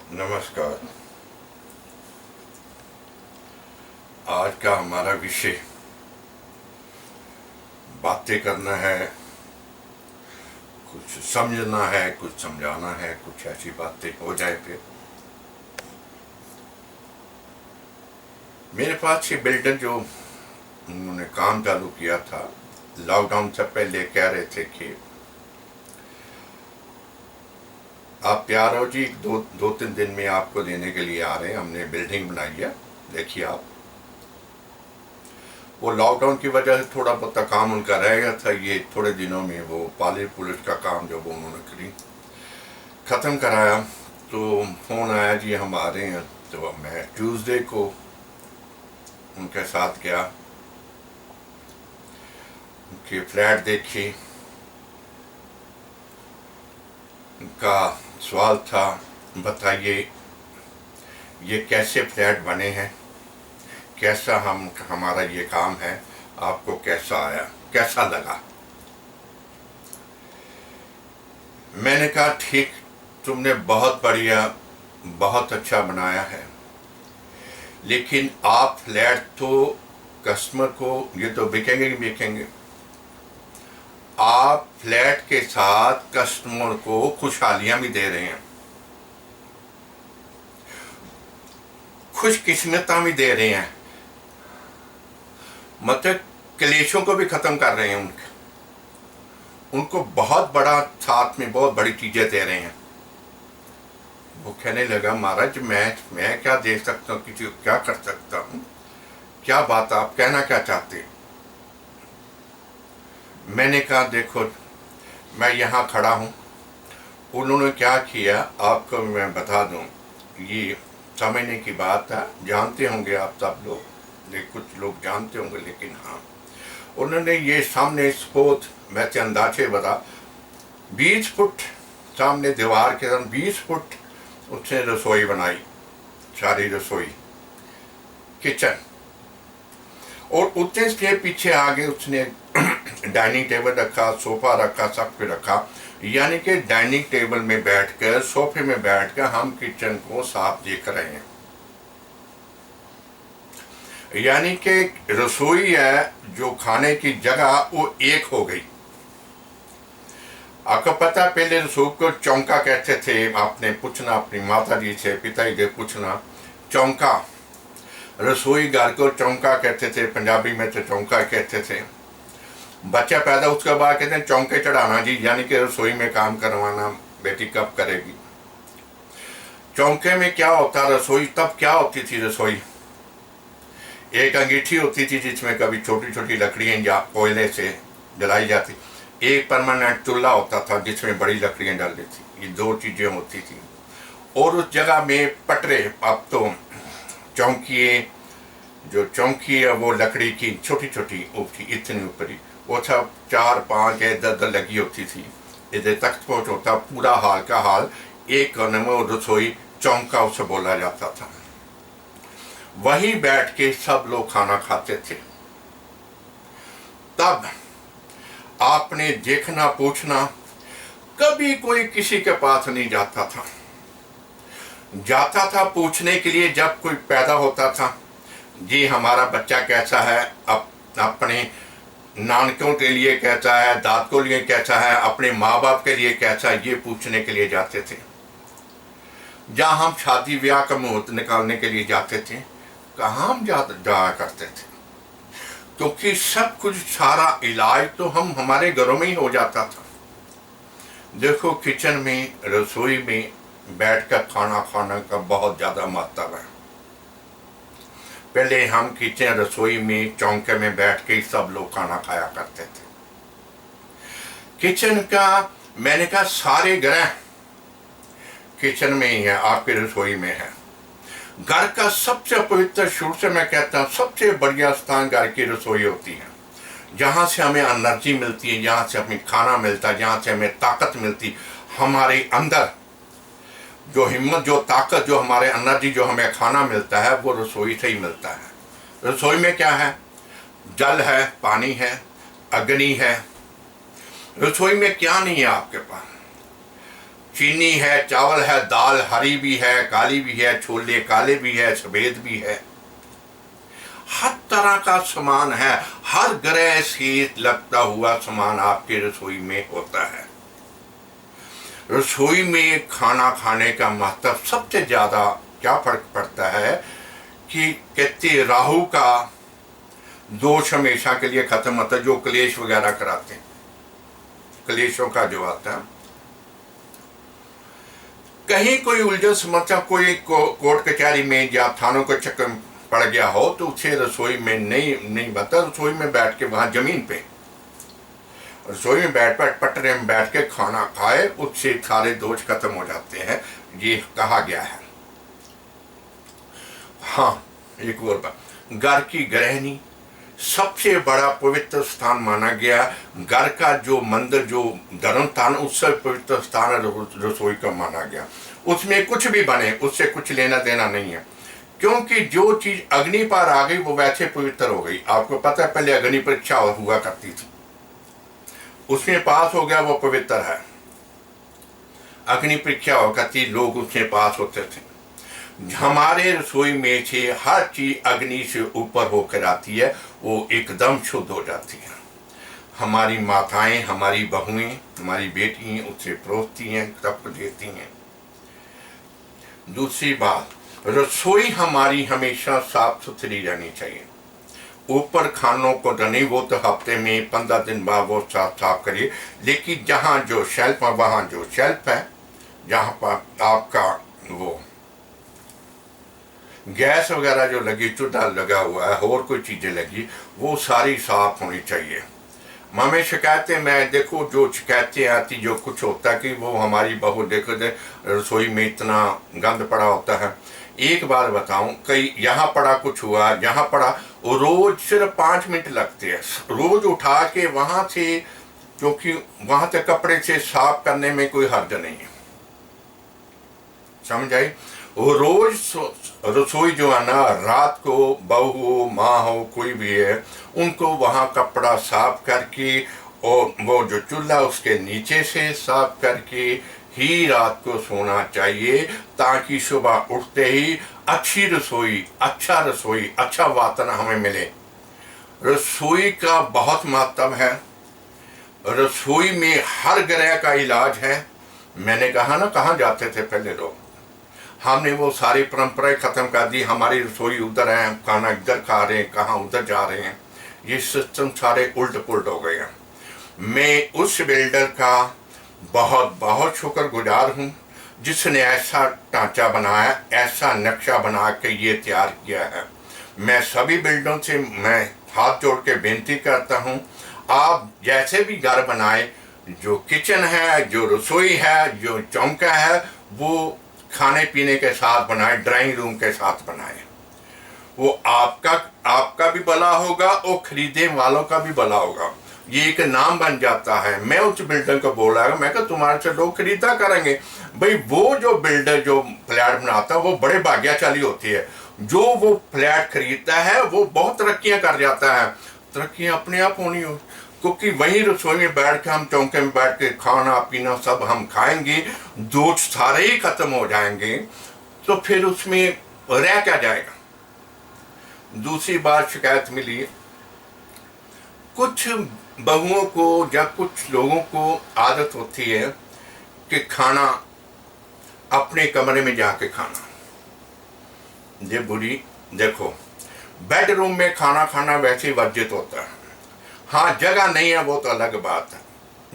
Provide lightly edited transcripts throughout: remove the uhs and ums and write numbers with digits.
नमस्कार। आज का हमारा विषय बातें करना है, कुछ समझना है, कुछ समझाना है, कुछ ऐसी बातें हो जाए। फिर मेरे पास ये बिल्डर जो उन्होंने काम चालू किया था, लॉकडाउन से पहले कह रहे थे कि आप तैयार हो जी, दो तीन दिन में आपको देने के लिए आ रहे हैं, हमने बिल्डिंग बनाई है, देखिए आप। वो लॉकडाउन की वजह से थोड़ा बहुत काम उनका रह गया था। ये थोड़े दिनों में वो पाली पुलिस का काम जो वो उन्होंने ख़त्म कराया, तो फ़ोन आया जी हम आ रहे हैं। तो मैं ट्यूसडे को उनके साथ गया, उनके फ्लैट देखी। उनका सवाल था, बताइए ये कैसे फ्लैट बने हैं, कैसा हमारा ये काम है, आपको कैसा आया, कैसा लगा। मैंने कहा ठीक, तुमने बहुत बढ़िया, बहुत अच्छा बनाया है, लेकिन आप फ्लैट तो कस्टमर को ये तो बिकेंगे ही बिकेंगे, आप फ्लैट के साथ कस्टमर को खुशहालियां भी दे रहे हैं, खुशकिस्मतां भी दे रहे हैं, मतलब क्लेशों को भी खत्म कर रहे हैं। उनको बहुत बड़ा, साथ में बहुत बड़ी चीजें दे रहे हैं। वो कहने लगा, महाराज मैं क्या दे सकता हूँ, किसी को क्या कर सकता हूँ, क्या बात आप कहना क्या चाहते हैं। मैंने कहा देखो, मैं यहाँ खड़ा हूँ। उन्होंने क्या किया आपको मैं बता दूँ, ये समझने की बात है, जानते होंगे आप सब लोग, कुछ लोग जानते होंगे, लेकिन हाँ, उन्होंने ये सामने स्पोर्ट वैसे अंदाजे बता 20 फुट सामने दीवार के साथ 20 फुट उसने रसोई बनाई, सारी रसोई किचन, और उतने के पीछे आगे उसने डाइनिंग टेबल रखा, सोफा रखा, सब कुछ रखा। यानी कि डाइनिंग टेबल में बैठकर, सोफे में बैठकर हम किचन को साफ देख रहे हैं। यानी कि रसोई है जो खाने की जगह, वो एक हो गई। आपको पता, पहले रसोई को चौंका कहते थे। आपने पूछना अपनी माता जी से, पिताजी से पूछना, चौंका, रसोई घर को चौंका कहते थे, पंजाबी में तो चौंका कहते थे। बच्चा पैदा उसके बाद कहते हैं चौंके चढ़ाना जी, यानी कि रसोई में काम करवाना, बेटी कब करेगी। चौंके में क्या होता, रसोई तब क्या होती थी, रसोई एक अंगीठी होती थी जिसमें कभी छोटी छोटी लकड़ियां या कोयले से जलाई जाती, एक परमानेंट चूल्हा होता था जिसमें बड़ी लकड़ियां डालती थी। ये दो चीजें होती थी। और उस जगह में पटरे, अब तो चौंकी, जो चौंकी है वो लकड़ी की छोटी छोटी ऊपरी, इतनी ऊपरी, वो सब 4 5 या 10 लगी होती थी। इधर तख्त पहुंच होता, पूरा हाल का हाल एक कोने में रसोई, चौंका उसे बोला जाता था। वहीं बैठ के सब लोग खाना खाते थे। तब आपने देखना, पूछना, कभी कोई किसी के पास नहीं जाता था। जाता था पूछने के लिए जब कोई पैदा होता था, जी हमारा बच्चा कैसा है, अपने नानकों के लिए कैसा है, दादकों के लिए कैसा है, अपने माँ बाप के लिए कैसा है, ये पूछने के लिए जाते थे। जहाँ हम शादी ब्याह का मुहूर्त निकालने के लिए जाते थे, कहाँ हम जाया करते थे, क्योंकि सब कुछ, सारा इलाज तो हमारे घरों में ही हो जाता था। देखो, किचन में, रसोई में बैठकर खाना खाने का बहुत ज़्यादा महत्व है। पहले हम किचन, रसोई में, चौंके में बैठ के सब लोग खाना खाया करते थे। किचन का, मैंने कहा सारे ग्रह किचन में ही है, आपकी रसोई में है। घर का सबसे पवित्र, शुरू से मैं कहता हूँ, सबसे बढ़िया स्थान घर की रसोई होती है, जहाँ से हमें एनर्जी मिलती है, जहाँ से हमें खाना मिलता है, जहाँ से हमें ताकत मिलती, हमारे अंदर जो हिम्मत, जो ताकत, जो हमारे एनर्जी, जो हमें खाना मिलता है, वो रसोई से ही मिलता है। रसोई में क्या है, जल है, पानी है, अग्नि है। रसोई में क्या नहीं है आपके पास, चीनी है, चावल है, दाल हरी भी है, काली भी है, छोले काले भी है, सफेद भी है, हर तरह का सामान है। हर ग्रह से लगता हुआ सामान आपके रसोई में होता है। रसोई में खाना खाने का महत्व सबसे ज्यादा क्या फर्क पड़ता है कि कहते राहु का दोष हमेशा के लिए खत्म होता है। जो क्लेश वगैरह कराते हैं, क्लेशों का जो आता है, कहीं कोई उलझन समस्या, कोई कोर्ट कचहरी में या थानों को चक्कर पड़ गया हो तो उसे रसोई में नहीं बता। रसोई में बैठ के, वहां जमीन पे रसोई में बैठ पटरे में बैठ के खाना खाए, उससे सारे दोष खत्म हो जाते हैं, ये कहा गया है। हाँ, एक और बात, घर की गृहिणी सबसे बड़ा पवित्र स्थान माना गया। घर का जो मंदिर, जो धर्म स्थान, उससे पवित्र स्थान रसोई का माना गया। उसमें कुछ भी बने, उससे कुछ लेना देना नहीं है, क्योंकि जो चीज अग्नि पर आ गई वो वैसे पवित्र हो गई। आपको पता है पहले अग्नि परीक्षा हुआ करती थी, उसमें पास हो गया वो पवित्र है। अग्नि परीक्षा हो करती, लोग उसमें पास होते थे। हमारे रसोई में से हर चीज अग्नि से ऊपर होकर आती है, वो एकदम शुद्ध हो जाती है। हमारी माताएं, हमारी बहुएं, हमारी बेटियां उससे परोसती हैं, सबको देती हैं। दूसरी बात, रसोई हमारी हमेशा साफ सुथरी रहनी चाहिए। ऊपर खानों को नहीं, वो तो हफ्ते में 15 दिन बाद वो साफ करिए, लेकिन जहाँ जो शेल्फ है, वहाँ जो शेल्फ है, जहाँ पर आपका वो गैस वगैरह जो लगी, चूल्हा लगा हुआ है और कोई चीजें लगी, वो सारी साफ होनी चाहिए। हमें शिकायतें, मैं देखो जो शिकायतें आती, जो कुछ होता है कि वो हमारी बहू देखो रसोई में इतना गंद पड़ा होता है। एक बार बताऊं, कई यहाँ पड़ा कुछ हुआ, यहाँ पड़ा, रोज सिर्फ 5 मिनट लगते हैं रोज उठा के वहां से, क्योंकि वहां से कपड़े से साफ करने में कोई हर्ज नहीं है, समझ आई। वो रोज रसोई जो है ना, रात को बहू हो, माँ हो, कोई भी है, उनको वहां कपड़ा साफ करके और वो जो चूल्हा उसके नीचे से साफ करके ही रात को सोना चाहिए, ताकि सुबह उठते ही अच्छी रसोई, अच्छा वातावरण हमें मिले। रसोई का बहुत महत्व है। रसोई में हर ग्रह का इलाज है। मैंने कहा ना, कहाँ जाते थे पहले लोग, हमने वो सारी परंपराएं खत्म कर दी। हमारी रसोई उधर है, खाना इधर खा रहे हैं, कहाँ उधर जा रहे हैं, ये सिस्टम सारे उल्ट पुल्ट हो गए हैं। मैं उस बिल्डर का बहुत बहुत शुक्रगुजार हूँ जिसने ऐसा ढांचा बनाया, ऐसा नक्शा बना के ये तैयार किया है। मैं सभी बिल्डरों से मैं हाथ जोड़ के बेनती करता हूँ, आप जैसे भी घर बनाए, जो किचन है, जो रसोई है, जो चौका है, वो खाने पीने के साथ बनाए, ड्राइंग रूम के साथ बनाए। वो आपका भी भला होगा और खरीदने वालों का भी भला होगा। ये एक नाम बन जाता है। मैं उस बिल्डर को बोला, मैं कहा तुम्हारे से लोग खरीदा करेंगे। भाई वो जो बिल्डर जो फ्लैट बनाता है वो बड़े भाग्यशाली होती है। जो वो फ्लैट खरीदता है वो बहुत तरक्कियां कर जाता है। तरक्कियां अपने आप होनी हो, क्योंकि वही रसोई में बैठ के, हम चौके में बैठ के खाना पीना सब हम खाएंगे, दोष सारे ही खत्म हो जाएंगे, तो फिर उसमें रह क्या जाएगा। दूसरी बात शिकायत मिली, कुछ बहुओं को या कुछ लोगों को आदत होती है कि खाना अपने कमरे में जाके खाना। ये बुरी, देखो बेडरूम में खाना खाना वैसे ही वर्जित होता है। हाँ, जगह नहीं है वो तो अलग बात है।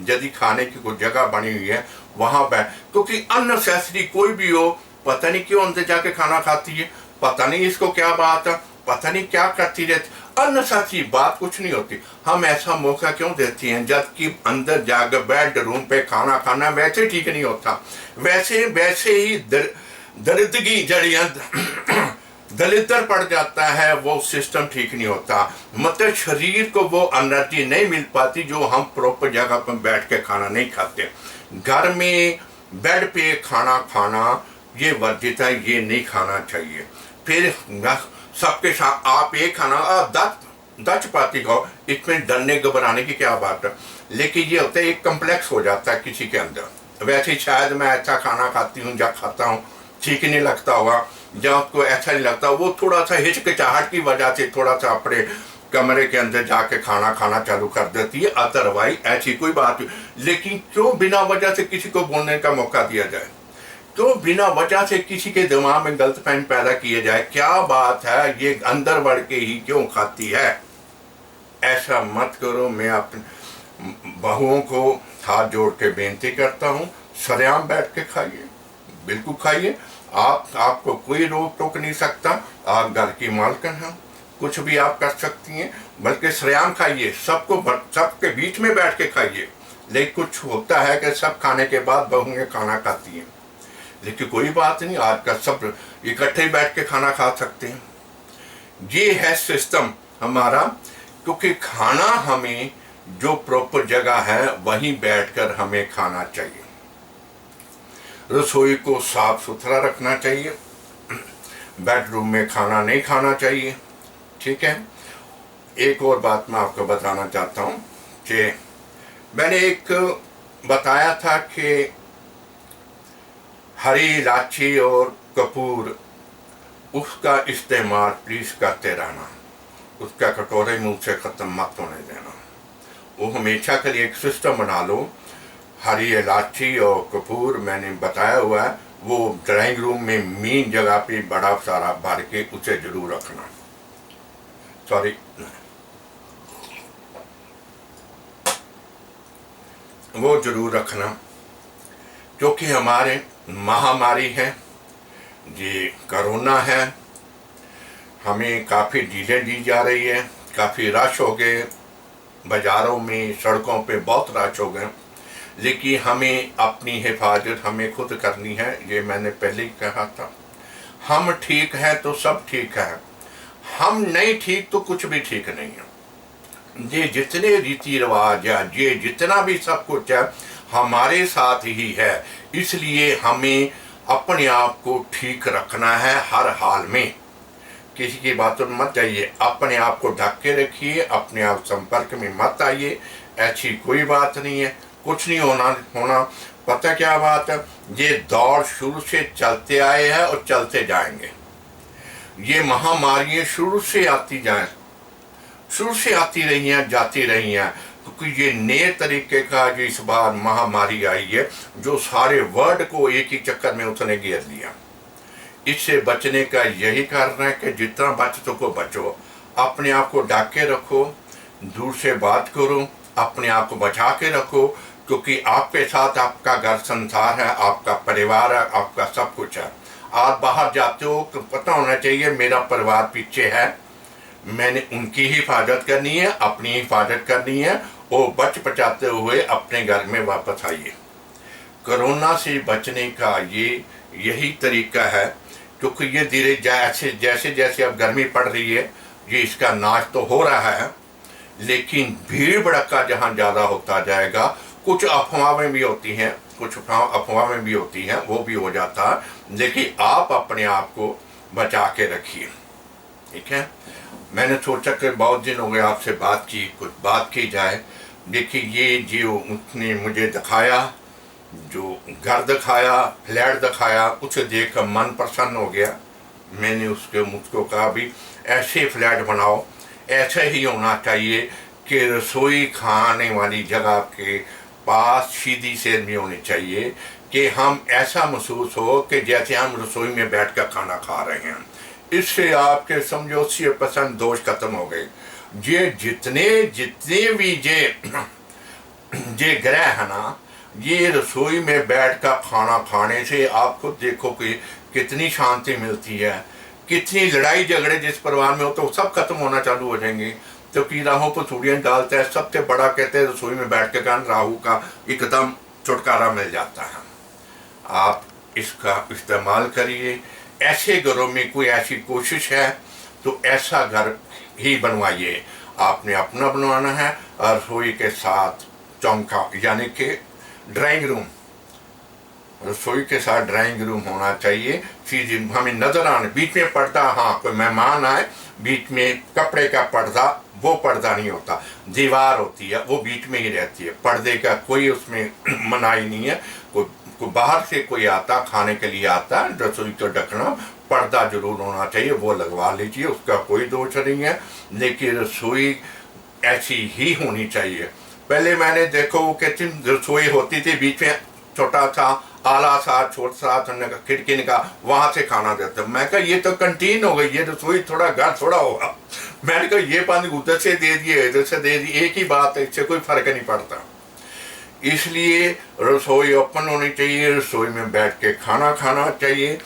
यदि खाने की कोई जगह बनी हुई है वहां बैठ, क्योंकि अननेसेसरी कोई भी हो, पता नहीं क्यों अंदर जाके खाना खाती है, पता नहीं इसको क्या बात है, पता नहीं क्या करती रहती। अननेसेसरी बात कुछ नहीं होती, हम ऐसा मौका क्यों देती हैं, जबकि अंदर जाकर बेडरूम पे खाना खाना वैसे ठीक नहीं होता। वैसे ही दरिद्रगी जड़ियां दलितर पड़ जाता है, वो सिस्टम ठीक नहीं होता। मतलब शरीर को वो एनर्जी नहीं मिल पाती जो हम प्रॉपर जगह पर बैठ के खाना नहीं खाते। घर में बेड पे खाना ये वर्जित है, ये नहीं खाना चाहिए। फिर सबके साथ आप एक खाना 10 चपाती खाओ, इसमें डरने घबराने की क्या बात है। लेकिन ये होता है एक कम्प्लेक्स हो जाता है किसी के अंदर, वैसे ही शायद मैं ऐसा खाना खाती हूँ या खाता हूँ ठीक नहीं लगता होगा, या उसको ऐसा नहीं लगता, वो थोड़ा सा हिचकिचाहट की वजह से थोड़ा सा अपने कमरे के अंदर जाके खाना खाना चालू कर देती है। अदरवाइज ऐसी कोई बात नहीं। लेकिन क्यों बिना वजह से किसी को बोलने का मौका दिया जाए, क्यों बिना वजह से किसी के दिमाग में गलतफहमी पैदा किए जाए, क्या बात है, ये अंदर बढ़ के ही क्यों खाती है? ऐसा मत करो। मैं अपने बहुओं को हाथ जोड़ के बेनती करता हूँ, सरेआम बैठ के खाइए, बिल्कुल खाइए। आपको कोई रोक टोक नहीं सकता, आप घर की मालकिन हैं, कुछ भी आप कर सकती हैं, बल्कि सरेआम खाइए, सबके बीच में बैठ के खाइए। लेकिन कुछ होता है कि सब खाने के बाद बहुएं खाना खाती हैं, लेकिन कोई बात नहीं, आज का सब इकट्ठे बैठ के खाना खा सकते हैं। ये है सिस्टम हमारा, क्योंकि खाना हमें जो प्रॉपर जगह है वहीं बैठकर हमें खाना चाहिए। रसोई को साफ सुथरा रखना चाहिए, बेडरूम में खाना नहीं खाना चाहिए, ठीक है। एक और बात मैं आपको बताना चाहता हूँ कि मैंने एक बताया था कि हरी इलायची और कपूर, उसका इस्तेमाल प्लीज करते रहना, उसका कटोरे मुंह से ख़त्म मत होने देना। वो हमेशा के लिए एक सिस्टम बना लो। हरी इलायची और कपूर मैंने बताया हुआ है, वो ड्राइंग रूम में मेन जगह पे बड़ा सारा भर के उसे जरूर रखना। सॉरी, वो जरूर रखना, क्योंकि हमारे महामारी है, ये कोरोना है, हमें काफ़ी डीलें दी जा रही है, काफ़ी रश हो गए बाज़ारों में, सड़कों पे बहुत रश हो गए। लेकिन हमें अपनी हिफाजत हमें खुद करनी है, ये मैंने पहले ही कहा था। हम ठीक है तो सब ठीक है, हम नहीं ठीक तो कुछ भी ठीक नहीं है। ये जितने रीति रिवाज है, ये जितना भी सब कुछ है, हमारे साथ ही है। इसलिए हमें अपने आप को ठीक रखना है हर हाल में, किसी की बातों में मत जाइए, अपने आप को ढक के रखिए, अपने आप संपर्क में मत आइए। ऐसी कोई बात नहीं है, कुछ नहीं होना। पता क्या बात है, ये दौर शुरू से चलते आए हैं और चलते जाएंगे। ये महामारियां शुरू से आती रही हैं, जाती रही हैं, क्योंकि ये नए तरीके का जो इस बार महामारी आई है, जो सारे वर्ल्ड को एक ही चक्कर में उसने घेर लिया। इससे बचने का यही कारण है कि जितना बच सको बचो, अपने आप को ढक के रखो, दूर से बात करो, अपने आप को बचा के रखो, क्योंकि आपके साथ आपका घर संसार है, आपका परिवार है, आपका सब कुछ है। आप बाहर जाते हो तो पता होना चाहिए मेरा परिवार पीछे है, मैंने उनकी हिफाजत करनी है, अपनी हिफाजत करनी है, और बच बचाते हुए अपने घर में वापस आइए। कोरोना से बचने का यही तरीका है, क्योंकि ये धीरे जैसे जैसे अब गर्मी पड़ रही है, ये इसका नाश तो हो रहा है, लेकिन भीड़ भड़का जहाँ ज़्यादा होता जाएगा, कुछ अफवाहें भी होती हैं, कुछ अफवाहें भी होती हैं, वो भी हो जाता है। लेकिन आप अपने आप को बचा के रखिए, ठीक है। मैंने सोचा कि बहुत दिन हो गए आपसे बात की, कुछ बात की जाए। देखिए, ये जो उसने मुझे दिखाया, जो घर दिखाया, फ्लैट दिखाया, उसे देखकर मन प्रसन्न हो गया। मैंने मुझको कहा भी ऐसे फ्लैट बनाओ, ऐसा ही होना चाहिए कि रसोई खाने वाली जगह के पास सीधी सेरनी होनी चाहिए, कि हम ऐसा महसूस हो कि जैसे हम रसोई में बैठकर खाना खा रहे हैं। इससे आपके समझो 80% दोष खत्म हो गए। ये जितने भी ये ग्रह है ना, ये रसोई में बैठकर खाना खाने से आप खुद देखो कि कितनी शांति मिलती है, कितनी लड़ाई झगड़े जिस परिवार में हो तो सब खत्म होना चालू हो जाएंगे। तो कि राहु पर सूर्य डालता है, सबसे बड़ा कहते हैं रसोई में बैठ के कारण राहु का एकदम छुटकारा मिल जाता है। आप इसका इस्तेमाल करिए। ऐसे घरों में कोई ऐसी कोशिश है तो ऐसा घर ही बनवाइए। आपने अपना बनवाना है, रसोई के साथ चौका यानी कि ड्राइंग रूम, रसोई के साथ ड्राइंग रूम होना चाहिए। चीज हमें नजर आने, बीच में पर्दा, हाँ कोई मेहमान आए, बीच में कपड़े का पर्दा, वो पर्दा नहीं होता, दीवार होती है, वो बीच में ही रहती है। पर्दे का कोई उसमें मनाही नहीं है, कोई बाहर से कोई आता खाने के लिए आता, रसोई का ढकना पर्दा जरूर होना चाहिए, वो लगवा लीजिए, उसका कोई दोष नहीं है। लेकिन रसोई ऐसी ही होनी चाहिए। पहले मैंने देखो वो कहती रसोई होती थी, बीच में छोटा सा आला सा छोटा सा खिड़की निकाल, वहां से खाना देते। मैं कहा ये तो कंटीन हो गई, ये रसोई थोड़ा घर थोड़ा होगा। मैंने कहा ये पानी उधर से दे दिए इधर से दे दिए, एक ही बात है, इससे कोई फर्क नहीं पड़ता। इसलिए रसोई ओपन होनी चाहिए, रसोई में बैठ के खाना खाना चाहिए।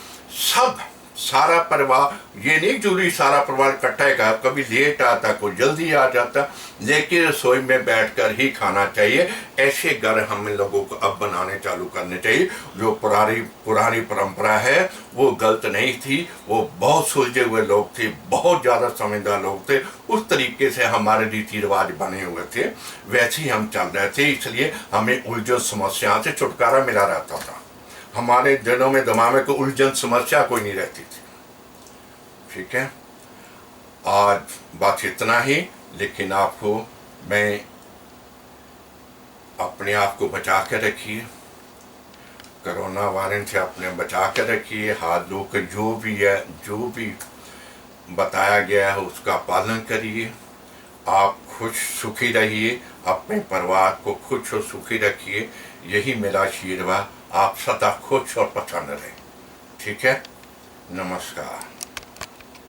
सब सारा परिवार, ये नहीं जरूरी सारा परिवार इकट्ठा है, कभी लेट आता कोई जल्दी आ जाता, लेकिन रसोई में बैठकर ही खाना चाहिए। ऐसे घर हम लोगों को अब बनाने चालू करने चाहिए। जो पुरानी परंपरा है वो गलत नहीं थी, वो बहुत सुलझे हुए लोग थे, बहुत ज़्यादा समझदार लोग थे, उस तरीके से हमारे रीति रिवाज बने हुए थे, वैसे ही हम चल रहे थे। इसलिए हमें उलझन समस्या से छुटकारा मिला रहता था। हमारे दिनों में दिमाग में कोई उलझन समस्या कोई नहीं रहती थी। ठीक है, आज बात इतना ही। लेकिन आपको मैं अपने आप को बचा के रखिए, कोरोना वायरस से अपने बचा के रखिए। हाथ धोकर जो भी है, जो भी बताया गया है उसका पालन करिए। आप खुश सुखी रहिए, अपने परिवार को खुश और सुखी रखिए, यही मेरा आशीर्वाद। आप सदा खुश और प्रसन्न रहें। ठीक है, नमस्कार।